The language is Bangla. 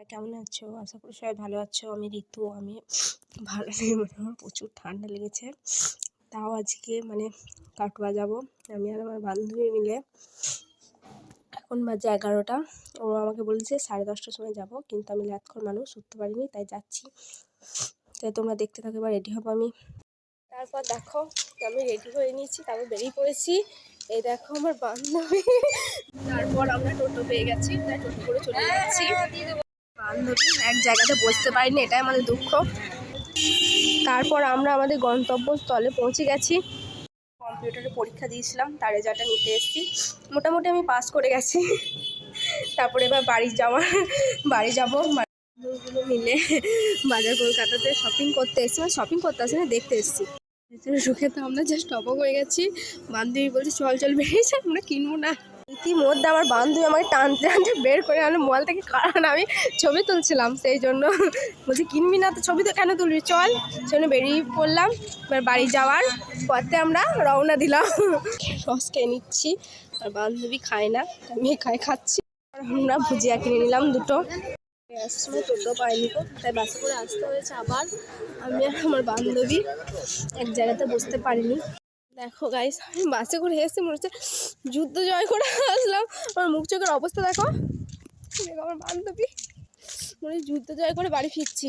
কেমন আছো? আশা করি সবাই ভালো আছো। আমি ঋতু। আমি ভালো নেই, মানে আমার প্রচুর ঠান্ডা লেগেছে। তাও আজকে কাটোয়া যাব আমি আর আমার বান্ধবী মিলে। এখন বাজে 11টা। ও আমাকে বলেছে 10:30টার সময় যাব, কিন্তু আমি ল্যাথখর মানুষ, উঠতে পারিনি, তাই যাচ্ছি। তাই তোমরা দেখতে থাকো। এবার রেডি হবো আমি। তারপর দেখো আমি রেডি হয়ে নিয়েছি, তারপর বেরিয়ে পড়েছি। এই দেখো আমার বান্ধবী। তারপর আমরা টোটো পেয়ে গেছি, তাই টোটো করে চলে যাচ্ছি। বান্ধবী এক জায়গাতে বসতে পারিনি, এটাই আমাদের দুঃখ। তারপর আমরা আমাদের গন্তব্যস্থলে পৌঁছে গেছি। কম্পিউটারে পরীক্ষা দিয়েছিলাম, তার রেজাল্টটা নিতে এসেছি। মোটামুটি আমি পাস করে গেছি। তারপরে এবার বাড়ি যাবো বান্ধবীগুলো মিলে বাজার কলকাতাতে শপিং করতে এসেছি। শপিং করতে আসি না, দেখতে এসেছি। সুখে তো আমরা জাস্ট অবাক হয়ে গেছি। বান্ধবী বলছে চল বেরিয়ে যা, আমরা কিনবো না। ইতিমধ্যে আমার বান্ধবী আমাকে টানতে টানতে বের করে আনলো মোবাইল থেকে, কারণ আমি ছবি তুলছিলাম, সেই জন্য বলছি কিনবি না তো ছবি তো কেন তুলবি, চল। সেজন্য বেরিয়ে পড়লাম। এবার বাড়ি যাওয়ার পথে আমরা রওনা দিলাম। রস খেয়ে নিচ্ছি, আর বান্ধবী খায় না, আমি খাচ্ছি। আমরা ভুজিয়া কিনে নিলাম দুটো। আসার সময় টোটো পাইনি তো, তাই বাসে করে আসতে হয়েছে আবার। আমি আর আমার বান্ধবী এক জায়গাতে বসতে পারিনি। দেখো গাইস, আমি বাসে করে এসে মনে হচ্ছে যুদ্ধ জয় করে আসলাম। আমার মুখ চোখের অবস্থা দেখো। আমার বান্ধবী মনে যুদ্ধ জয় করে বাড়ি ফিরছি।